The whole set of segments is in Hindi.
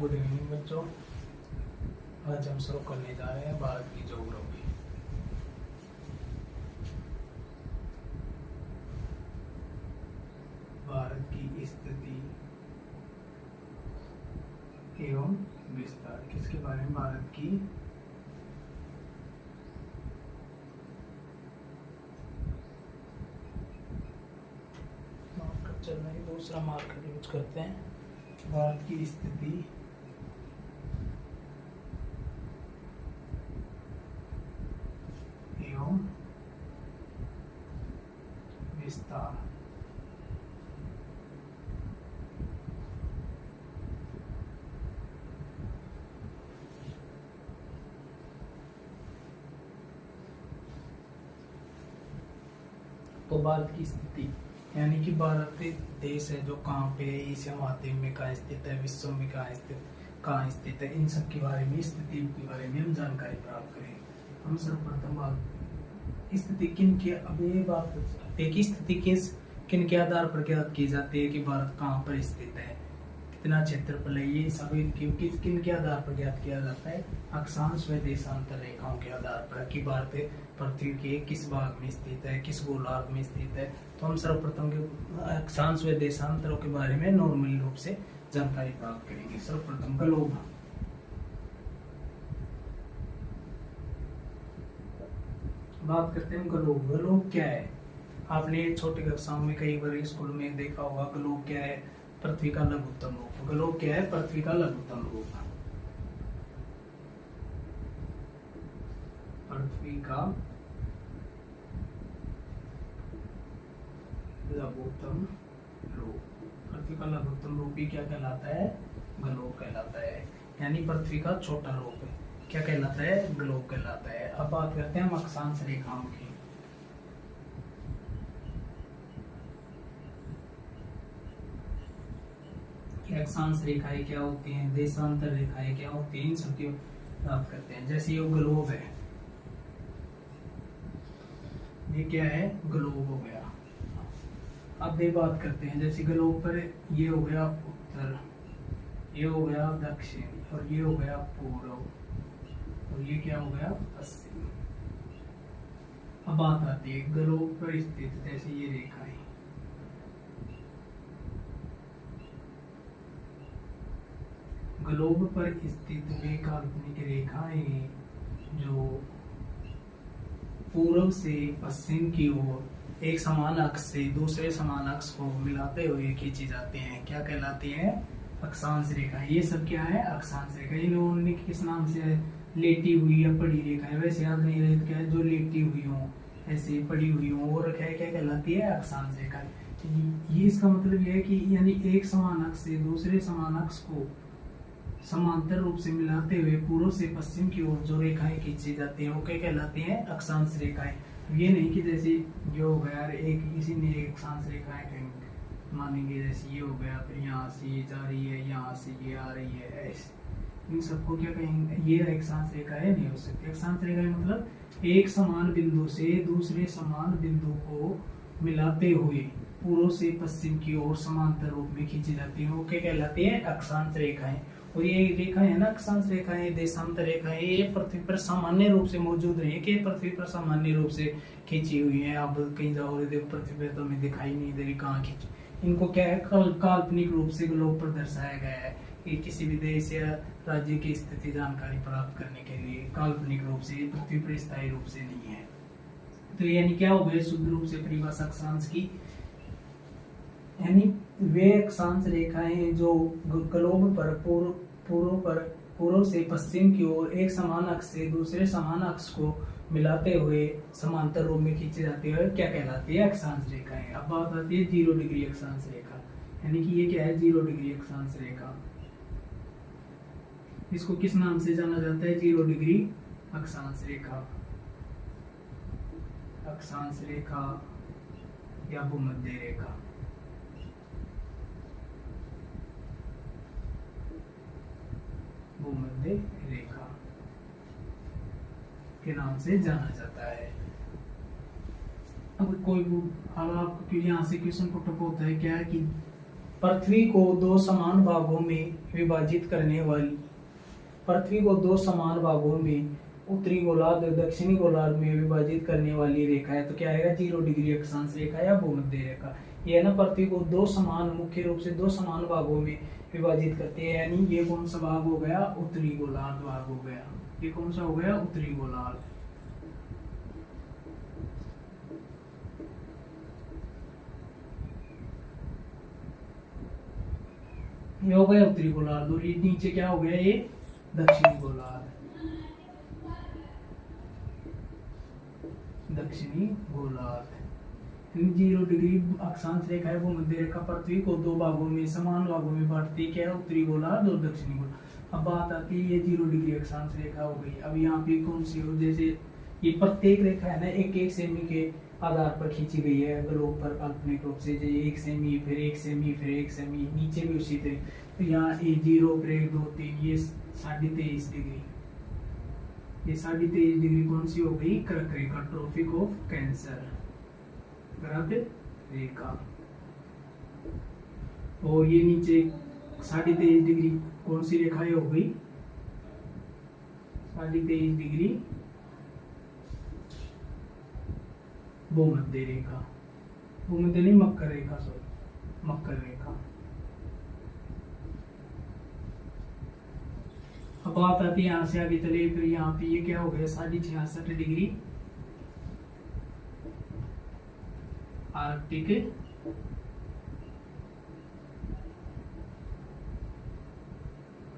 गुड इवनिंग बच्चों। आज हम शुरू करने जा रहे हैं भारत की ज्योग्राफी। भारत की स्थिति एवं विस्तार। किसके बारे में? भारत की मार्कर चल रहा है, दूसरा मार्कर यूज करते हैं। भारत की स्थिति एवं विस्तार। तो भारत की स्थिति यानी कि भारत देश है जो कहाँ पे है, एशिया महाद्वीप में कहाँ स्थित है, विश्व में कहाँ स्थित है, इन सब के बारे में, स्थिति के बारे में हम जानकारी प्राप्त करें। हम सर्वप्रथम बात स्थिति किन के, अब ये बात देखिए, स्थिति किन के आधार पर ज्ञात की जाती है कि भारत कहाँ पर स्थित है, कितना क्षेत्रफल है, ये सभी किन के आधार पर ज्ञात किया जाता है? अक्षांश व देशांतर रेखाओं के आधार पर कि भारत पृथ्वी के किस भाग में स्थित है, किस गोलार्ध में स्थित है। तो हम सर्वप्रथम अक्षांश व देशांतरों के बारे में नॉर्मल रूप से जानकारी प्राप्त करेंगे। सर्वप्रथम ग्लोब। बात करते हैं ग्लोब। ग्लोब क्या है? आपने छोटी कक्षाओं में कई बार स्कूल में देखा होगा। ग्लोब क्या है? पृथ्वी का लघुत्तम रूप। ग्लोब क्या है? पृथ्वी का लघुत्तम रूप। पृथ्वी का लघुत्तम रूप। पृथ्वी का लघुत्तम रूप ही क्या कहलाता है? ग्लोब कहलाता है। यानी पृथ्वी का छोटा रूप है, क्या कहलाता है? ग्लोब कहलाता है। अब बात करते हैं हम अक्षांश रेखाओं की। अक्षांश रेखाएं क्या होती हैं, देशांतर रेखाएं क्या होती हैं, इन सबकी बात करते हैं। जैसे ये ग्लोब है, ये क्या है? ग्लोब हो गया। अब ये बात करते हैं, जैसे ग्लोब पर ये हो गया उत्तर, ये हो गया दक्षिण, और ये हो गया पूर्व, और ये क्या हो गया? पश्चिम। अब बात आती है ग्लोब पर स्थित, जैसे ये रेखाएं, ग्लोब पर स्थित वे काल्पनिक रेखाएं जो पूर्व से पश्चिम की ओर एक समान अक्ष से दूसरे समान अक्ष को मिलाते हुए खींची जाती हैं, क्या कहलाती हैं? अक्षांश रेखा। ये सब क्या है? अक्षांश रेखा। इन्होंने किस नाम से है? लेटी हुई या पड़ी रेखा है। वैसे याद नहीं रहे क्या है? जो लेटी हुई हो, ऐसे पड़ी हुई हो, वो रेखा क्या कहलाती है? अक्षांश रेखा। ये इसका मतलब यह है कि यानी एक समान अक्ष से दूसरे समान अक्ष को समांतर रूप से मिलाते हुए पूर्व से पश्चिम की ओर जो रेखाएं खींची जाती हैं वो क्या कहलाती हैं? अक्षांश रेखाएं। ये नहीं कि जैसे ये हो गया एक इसी ने एक अक्षांश रेखाएं मानेंगे, जैसे ये हो गया, फिर यहाँ से ये जा रही है, यहाँ से ये आ रही है, ऐसे इन सबको क्या कहेंगे? ये अक्षांश रेखाएं नहीं हो सकती। अक्षांश रेखाएं मतलब एक समान बिंदु से दूसरे समान बिंदु को मिलाते हुए पूर्व से पश्चिम की ओर समांतर रूप में खींची जाती है, वो क्या कहलाती है? अक्षांश रेखाएं। और ये रेखाएं है ना, अक्षांश रेखाएं, देशांतर रेखाएं, ये पृथ्वी पर सामान्य रूप से मौजूद रही है कि पृथ्वी पर सामान्य रूप से खींची हुई है। अब कहीं जाओगे देखो पृथ्वी पर तो हमें दिखाई नहीं दे रही कहाँ खींची। इनको क्या है? काल्पनिक रूप से ग्लोब पर दर्शाया गया है कि किसी भी देश या राज्य की स्थिति जानकारी प्राप्त करने के लिए काल्पनिक रूप से, पृथ्वी पर स्थायी रूप से नहीं है। तो यानी क्या हो गया? शुद्ध रूप से परिभाषा अक्षांश की, यानी वे अक्षांश रेखाएं जो ग्लोब पर पूर्व से पश्चिम की ओर एक समान अक्ष से दूसरे समान अक्ष को मिलाते हुए समांतर रूप में खींची जाती है, क्या कहलाती है? अक्षांश रेखाएं। अब बात आती है 0 डिग्री अक्षांश रेखा। यानी कि ये क्या है? 0 डिग्री अक्षांश रेखा। इसको किस नाम से जाना जाता है? 0 डिग्री अक्षांश रेखा, अक्षांश रेखा या भूमध्य रेखा। भूमध्य रेखा के नाम से जाना जाता है। अब आपको यहाँ से क्वेश्चन पुट अप होता है क्या है कि पृथ्वी को दो समान भागों में विभाजित करने वाली, पृथ्वी को दो समान भागों में उत्तरी गोलार्ध दक्षिणी गोलार्ध में विभाजित करने वाली रेखा है। तो क्या आएगा, 0 डिग्री अक्षांश रेखा या भूमध्य रेखा। ये है ना, पृथ्वी को दो समान, मुख्य रूप से दो समान भागों में विभाजित करते हैं, यानी ये कौन सा भाग हो गया, उत्तरी गोलार्ध भाग हो गया। ये कौन सा हो गया, उत्तरी गोलार्ध। ये हो गया उत्तरी गोलार्ध, और ये नीचे क्या हो गया, ये दक्षिणी गोलार्ध, दक्षिणी गोलार्ध। 0 डिग्री अक्षांश रेखा है वो मध्य रेखा पृथ्वी को दो भागों में, समान भागों में बांटती क्या है, उत्तरी गोलार्ध और दक्षिणी गोलार्ध। अब बात आती है ये 0 डिग्री अक्षांश रेखा हो गई। अब यहाँ पे कौन सी हो, जैसे ये प्रत्येक रेखा है ना 1-1 सेमी के आधार पर खींची गई है ग्लोब पर काल्पनिक रूप से, जैसे 1 सेमी फिर 1 सेमी फिर 1 सेमी, नीचे भी उसी तरह। तो यहाँ ये 0 फिर 1 2 3, ये 23.5 डिग्री, ये 23.5 डिग्री कौन सी हो गई, कर्क रेखा, ट्रॉपिक ऑफ कैंसर, कर्क रेखा। और ये नीचे 23.5 डिग्री कौन सी रेखा हो गई, 23.5 डिग्री भूमध्य रेखा, भूमध्य नहीं मकर रेखा, सॉरी मकर रेखा। अब बात आती है यहाँ से आगे चले, फिर यहाँ पे ये क्या हो गया, 66.5 डिग्री आर्कटिक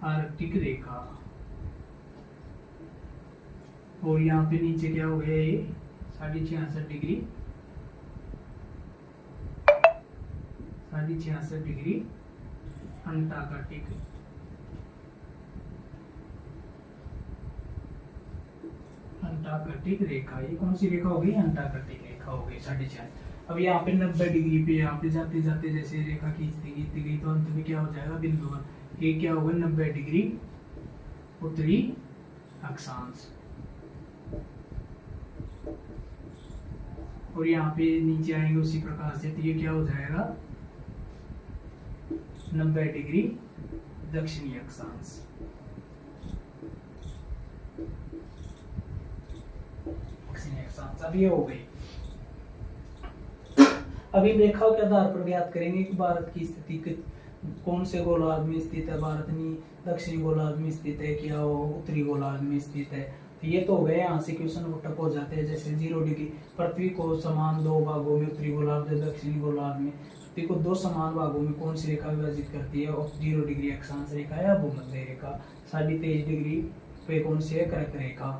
आर्कटिक रेखा। और यहाँ पे नीचे क्या हो गया, ये 66.5 डिग्री 66.5 डिग्री अंटार्कटिक अंटार्कटिक रेखा। ये कौन सी रेखा हो गई, अंटार्कटिक रेखा हो गई 66। अब यहाँ पे 90 डिग्री पे यहाँ पे जाते जाते जैसे रेखा खींचती गई तो अंत में क्या हो जाएगा, बिंदु। ये क्या होगा, 90 डिग्री उत्तरी अक्षांश। और यहाँ पे नीचे आएंगे उसी प्रकार से, तो ये क्या हो जाएगा, 90 डिग्री दक्षिणी अक्षांश। अब ये हो गई। अभी रेखाओं के आधार पर ज्ञात करेंगे कि भारत की स्थिति कौन से गोलार्ध में स्थित है, भारत दक्षिणी गोलार्ध में स्थित है क्या वो उत्तरी गोलार्ध में स्थित है। तो ये तो हो गए, यहाँ से क्वेश्चन उठक हो जाते हैं। जैसे 0 डिग्री पृथ्वी को समान दो भागों में, उत्तरी गोलार्ध दक्षिणी गोलार्ध में, पृथ्वी को दो समान भागों में कौन सी रेखा विभाजित करती है, और 0 डिग्री अक्षांश रेखा या भूमध्य रेखा। 23.5 डिग्री पे कौन सी है, कर्क रेखा।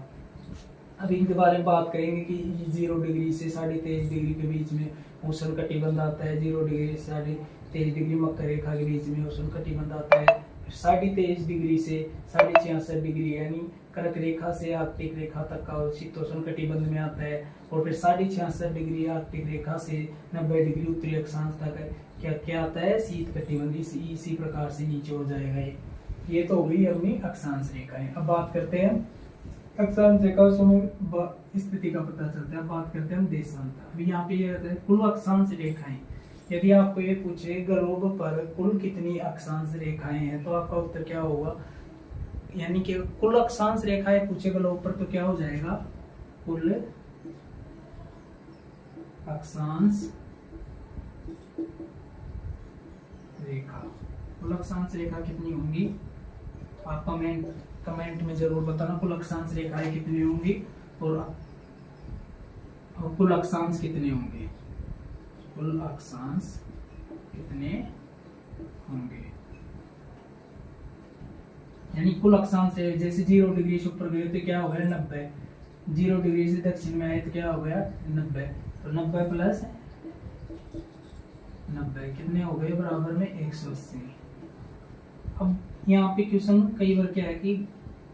अब इनके बारे में बात करेंगे कि 0 डिग्री से 23.5 डिग्री के बीच में उष्ण कटिबंध आता है, 0 डिग्री से 23.5 डिग्री मकर रेखा के बीच में उष्ण कटिबंध आता है। 23.5 डिग्री से 66.5 डिग्री यानी कर्क रेखा से आर्कटिक रेखा तक का शीतोष्ण कटिबंध में आता है। और फिर 66.5 डिग्री आर्कटिक रेखा से 90 डिग्री उत्तरी अक्षांश तक क्या क्या आता है, शीत कटिबंध। इसी प्रकार से नीचे हो जाएगा। ये तो हो गई अपनी अक्षांश रेखाएं। अब बात करते हैं अक्षांश रेखा समय स्थिति का पता चलता है। बात करते हैं हम देशांतर। अभी यहाँ पे ये रहता है कुल अक्षांश रेखाएं। यदि आपको ये पूछे ग्लोब पर कुल कितनी अक्षांश रेखाएं हैं, तो आपका उत्तर क्या होगा, यानी कि कुल अक्षांश रेखाएं पूछे ग्लोब पर तो क्या हो जाएगा, कुल अक्षांश रेखा। कुल अक्षांश रेखा कितनी होंगी, आप कमेंट में जरूर बताना कुल अक्षांश रेखाएं कितनी होंगी और कुल अक्षांश कितने होंगे, कुल अक्षांश कितने होंगे। यानी कुल अक्षांश जैसे 0 डिग्री से ऊपर गए तो क्या हो गया 90, 0 डिग्री से दक्षिण में आए तो क्या हो गया 90, तो 90 प्लस 90 कितने हो गए, बराबर में 180। अब यहाँ पे क्वेश्चन कई बार क्या है कि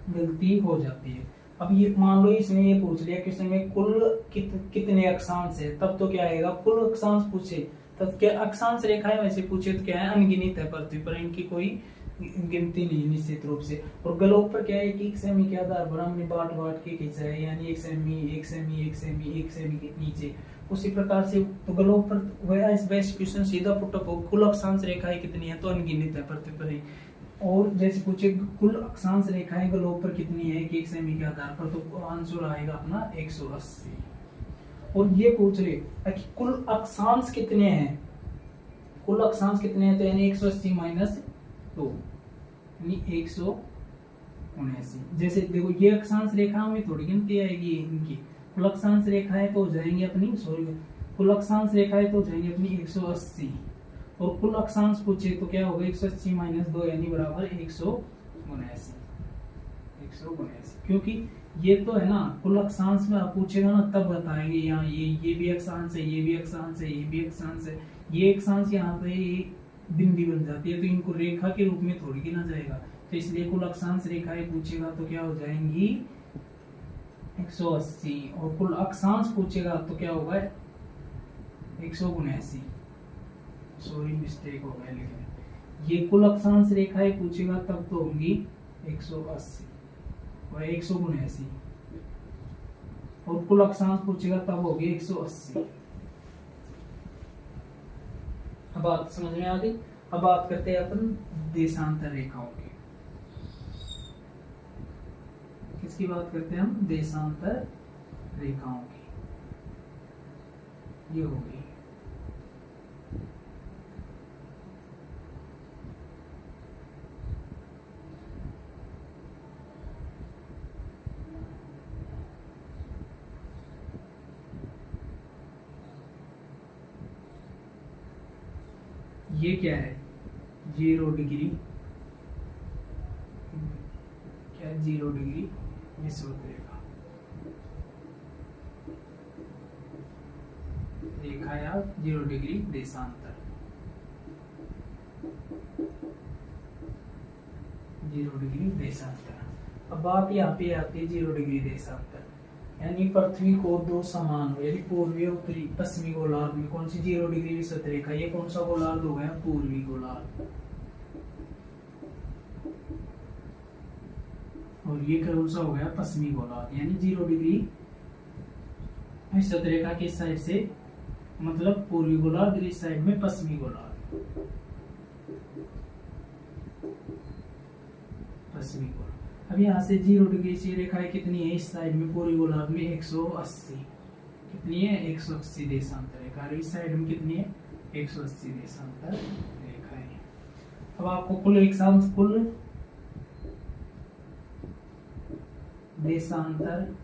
गलती हो जाती है। अब ये मान लो इसने ये पूछ लिया क्वेश्चन में कुल कितने अक्षांश है, तब तो क्या आएगा, कुल अक्षांश पूछे तब क्या अक्षांश रेखाएं वैसे पूछे तो क्या है, अनगिनित है पृथ्वी पर, इनकी कोई गिनती नहीं निश्चित रूप से। और ग्लोब पर क्या है कि 1 सेमी के आधार पर हमने बांट के खींचा है, यानी 1 सेमी 1 सेमी 1 सेमी 1 सेमी के नीचे उसी प्रकार से तो ग्लोब पर वह इस बेस क्वेश्चन सीधा पुटअप हो, कुल अक्षांश रेखाएं कितनी है तो अनगिनत है पृथ्वी पर ही। और जैसे पूछे कुल अक्षांश रेखाएं ग्लोब पर कितनी है कि 1 सेमी के आधार पर, तो आंसर आएगा अपना 180। और ये पूछ रहे कि कुल अक्षांश कितने हैं, कुल अक्षांश कितने हैं, तो यानी 180 माइनस 2 यानी 179। जैसे देखो ये अक्षांश रेखा में थोड़ी गिनती आएगी इनकी, कुल अक्षांश रेखाएं तो हो जाएंगी अपनी, सॉरी कुल अक्षांश रेखाएं तो हो जाएंगी अपनी 180, और कुल अक्षांश पूछे तो क्या होगा 180 माइनस 2 यानी बराबर 179। क्योंकि ये तो है ना कुल अक्षांश में आप पूछेगा ना तब बताएंगे, यहाँ ये भी अक्षांश है, ये भी अक्षांश है, ये भी अक्षांश है, ये अक्षांश यहाँ पे बिंदी बन जाती है तो इनको रेखा के रूप में थोड़ी गिना जाएगा। तो इसलिए कुल अक्षांश रेखाएं पूछेगा तो क्या हो जाएंगी 180, और कुल अक्षांश पूछेगा तो क्या होगा 179। सॉरी मिस्टेक हो गया, लेकिन ये कुल अक्षांश रेखाएं पूछेगा तब तो होंगी 180 और 179, और कुल अक्षांश पूछेगा तब होगी 180। अब बात समझ में आ गई। अब बात करते हैं अपन देशांतर रेखाओं की। किसकी बात करते हैं हम, देशांतर रेखाओं की। ये हो गई ये क्या है 0 डिग्री, क्या है 0 डिग्री विषुवत रेखा, रेखा या 0 डिग्री देशांतर, 0 डिग्री देशांतर। अब बात यहाँ पे आती है 0 डिग्री देशांतर, यानी पृथ्वी को दो समान हो, यानी पूर्वी और उत्तरी पश्चिमी गोलार्ध में कौन सी 0 डिग्री विषुवत रेखा, ये कौन सा गोलार्ध हो गया पूर्वी गोलार्ध, और ये कौन सा हो गया पश्चिमी गोलार्ध। यानी 0 डिग्री विषुवत रेखा किस साइड से, मतलब पूर्वी गोलार्ध, इस साइड में पश्चिमी गोलार्ध, पश्चिमी गोलार्ध। अब यहाँ से 0 डिग्री से रेखाएं कितनी है इस साइड में पूर्वी गोलार्ध में 180, कितनी है 180 देशांतर रेखा, इस साइड में कितनी है 180 देशांतर रेखाएं। अब आपको कुल अक्षांश, कुल देशांतर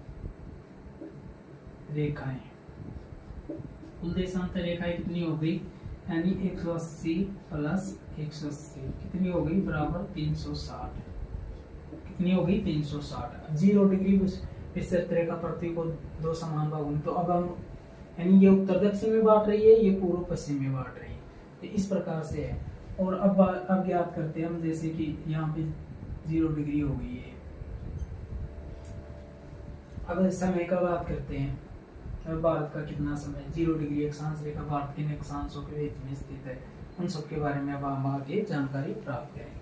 रेखाएं, कुल देशांतर रेखाएं कितनी हो गई, यानी 180 प्लस 180 कितनी हो गई बराबर 360, कितनी हो गई 360। 0 डिग्री विषुवत रेखा पृथ्वी को दो समान भागों में, तो अब हम यानी ये उत्तर दक्षिण में बांट रही है, ये पूर्व पश्चिम में बांट रही है, तो इस प्रकार से है। और अब याद करते हैं हम, जैसे कि यहाँ पे 0 डिग्री हो गई है। अब समय का बात करते हैं, भारत का कितना समय 0 डिग्री अक्षांश रेखा भारत के अक्षांशों के बीच में स्थित है, उन सब के बारे में अब हम आगे जानकारी प्राप्त करेंगे।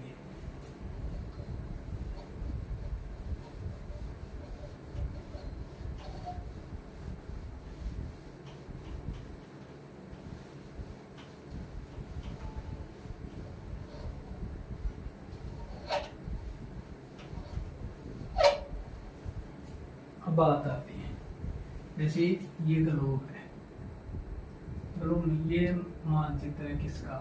बात आती है, जैसे ये ग्लोब है, ग्लोब नहीं, ये मानचित्र है किसका,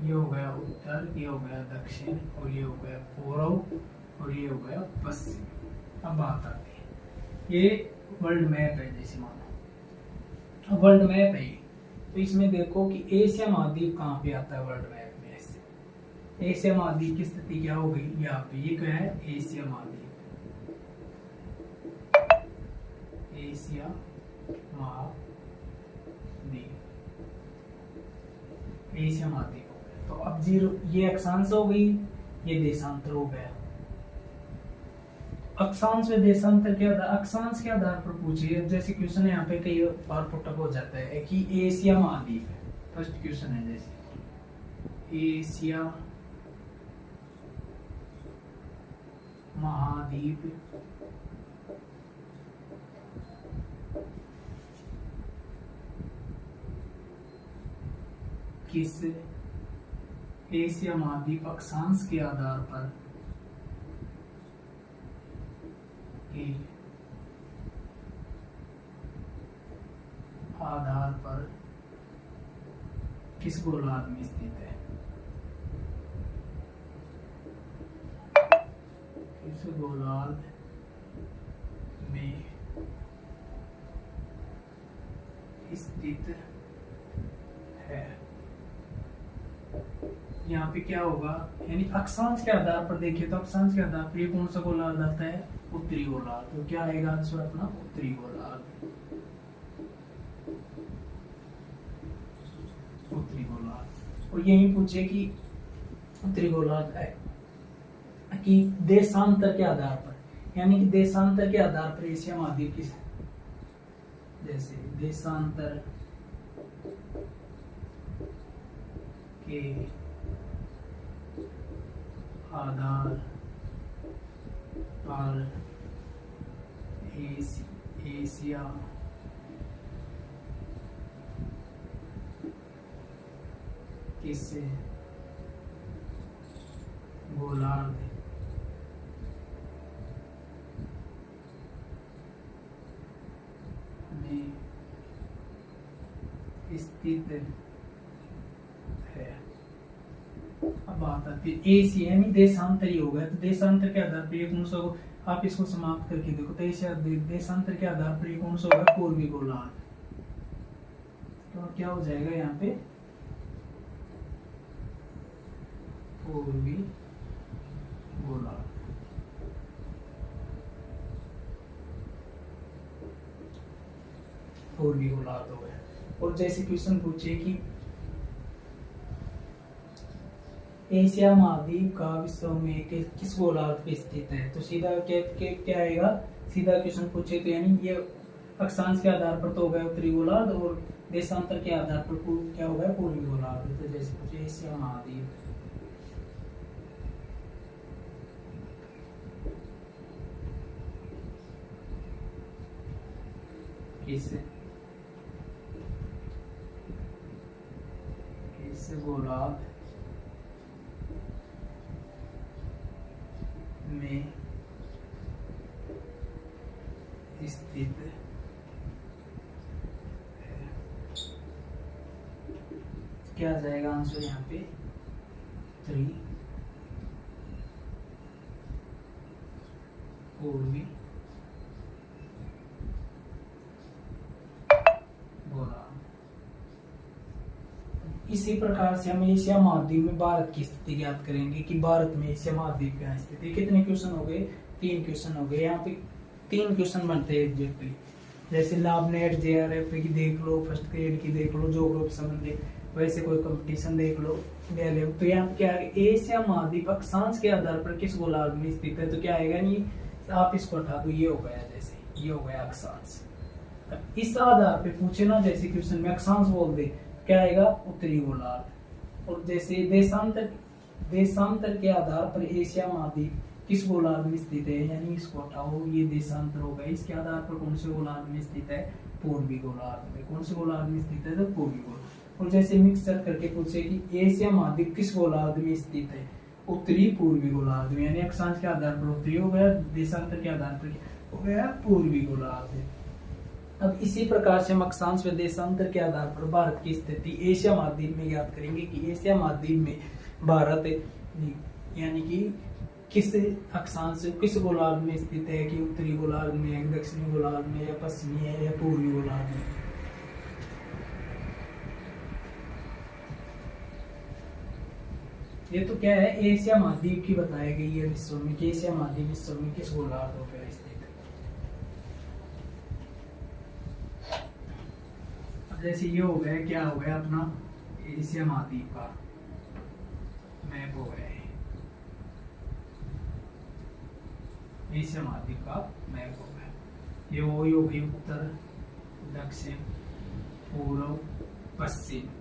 ये हो गया उत्तर, ये हो गया दक्षिण, और ये हो गया पूर्व, और ये हो गया पश्चिम। अब बात आती है, ये वर्ल्ड मैप है, जैसे मानो वर्ल्ड मैप है, तो इसमें देखो कि एशिया महाद्वीप कहाँ पे आता है वर्ल्ड मैप में। एशिया महाद्वीप की स्थिति क्या हो गई यहाँ पे, ये क्या है एशिया महाद्वीप, एशिया महाद्वीप, एशिया महाद्वीप हो गया। तो अब 0 ये अक्षांश हो गई, ये देशांतर हो गया। अक्षांश में देशांतर के आधार, अक्षांश के आधार पर पूछिए, जैसे क्वेश्चन यहाँ पे कई बार पुटअप हो जाता है कि एशिया महाद्वीप है, फर्स्ट क्वेश्चन है जैसे एशिया महाद्वीप किस एशिया महाद्वीप अक्षांश के आधार पर किस गोलार्ध में स्थित है? किस गोलार्ध में स्थित है? यहाँ पे क्या होगा, यानी अक्षांश के आधार पर देखिए तो अक्षांश के आधार पर ये कौन सा गोलार्ध आता है? उत्तरी गोलार्ध। तो क्या आएगा आंसर अपना? उत्तरी गोलार्ध। उत्तरी गोलार्ध। और यही पूछे कि उत्तरी गोलार्ध है कि देशांतर के आधार पर, यानी कि देशांतर के आधार पर एशिया महाद्वीप किस, जैसे देशांतर के आधार पर एशिया किस गोलार्ध में स्थित है। अब बात आती है एशिया, यानी देशांतर ही हो गया, तो देशांतर के आधार पर ये कौन सा हो, आप इसको समाप्त करके देखो तो एशिया देशांतर के आधार पर ये कौन सा होगा? पूर्वी गोलार्ध। तो क्या हो जाएगा यहाँ पे? पूर्वी गोलार्ध। पूर्वी गोलार्ध हो गया। और जैसे क्वेश्चन पूछे कि एशिया महाद्वीप का विश्व में किस गोलार्ध पे स्थित है, तो सीधा क्या आएगा? सीधा क्वेश्चन पूछे तो यानी ये अक्षांश के आधार पर तो हो गया उत्तरी गोलार्ध, और देशांतर के आधार पर क्या हो गया? पूर्वी गोलार्ध। तो जैसे पूछे एशिया महाद्वीप किस गोलार्ध में स्थित है? क्या आ जाएगा आंसर यहाँ पे? 3 पूर्वी गोलार्ध। इसी प्रकार से हम एशिया महाद्वीप में भारत की स्थिति ज्ञात करेंगे कि भारत में एशिया महाद्वीप क्या स्थिति। कितने क्वेश्चन हो गए? 3 क्वेश्चन हो गए। यहाँ पे 3 क्वेश्चन बनते हैं एग्जैक्टली। जैसे लैब नेट जेआरएफ की देख लो, फर्स्ट ग्रेड की देख लो, ज्योग्राफी संबंधी वैसे कोई कंपटीशन देख लो। तो यहाँ पे क्या है? एशिया महाद्वीप अक्षांश के आधार पर किस गोलार्ध में स्थित है? तो क्या आएगा? नहीं, आप इसको हटा दो, ये हो गया, जैसे ये हो गया अक्षांश। इस आधार पे पूछे ना, जैसे क्वेश्चन में अक्षांश बोल दे, क्या आएगा? उत्तरी गोलार्ध। और जैसे देशांतर के आधार पर एशिया महाद्वीप किस गोलार्ध में स्थित है, यानी इसको हटाओ, ये देशांतर हो गया। इसके आधार पर कौन से गोलार्ध में स्थित है? पूर्वी गोलार्ध में। कौन से गोलार्ध में स्थित है? तो पूर्वी गोलार्ध। और जैसे मिक्सर करके पूछे कि एशिया महाद्वीप किस गोलार्ध में स्थित है? उत्तरी पूर्वी गोलार्ध में, यानी अक्षांश के आधार पर उत्तरी हो गया, देशांतर के आधार पर हो गया पूर्वी गोलार्ध। अब इसी प्रकार से हम अक्षांश व देशांतर के आधार पर भारत की स्थिति एशिया महाद्वीप में ज्ञात करेंगे कि एशिया महाद्वीप में भारत यानी कि किस अक्षांश किस गोलार्ध में स्थित है, कि उत्तरी गोलार्ध में, दक्षिणी गोलार्ध में, या पश्चिमी है, या पूर्वी गोलार्ध में। ये तो क्या है? एशिया महाद्वीप की बताई गई है विश्व में कि एशिया महाद्वीप विश्व में किस गोलार्ध पर स्थित है। जैसे ये हो गया, क्या हो गया अपना एशिया महाद्वीप का मैप हो गया है, एशिया महाद्वीप का मैप हो गया। ये वही हो गई उत्तर, दक्षिण, पूर्व, पश्चिम।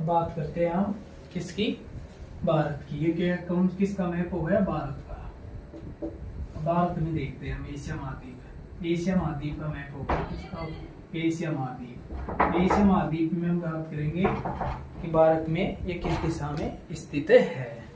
बात करते हैं हम किसकी, भारत की। ये क्या कौन किसका मैप हो गया, भारत का। भारत में देखते हैं हम एशिया महाद्वीप, एशिया महाद्वीप का मैप होगा किसका, एशिया महाद्वीप। एशिया महाद्वीप में हम बात करेंगे कि भारत में ये किस दिशा में स्थित है।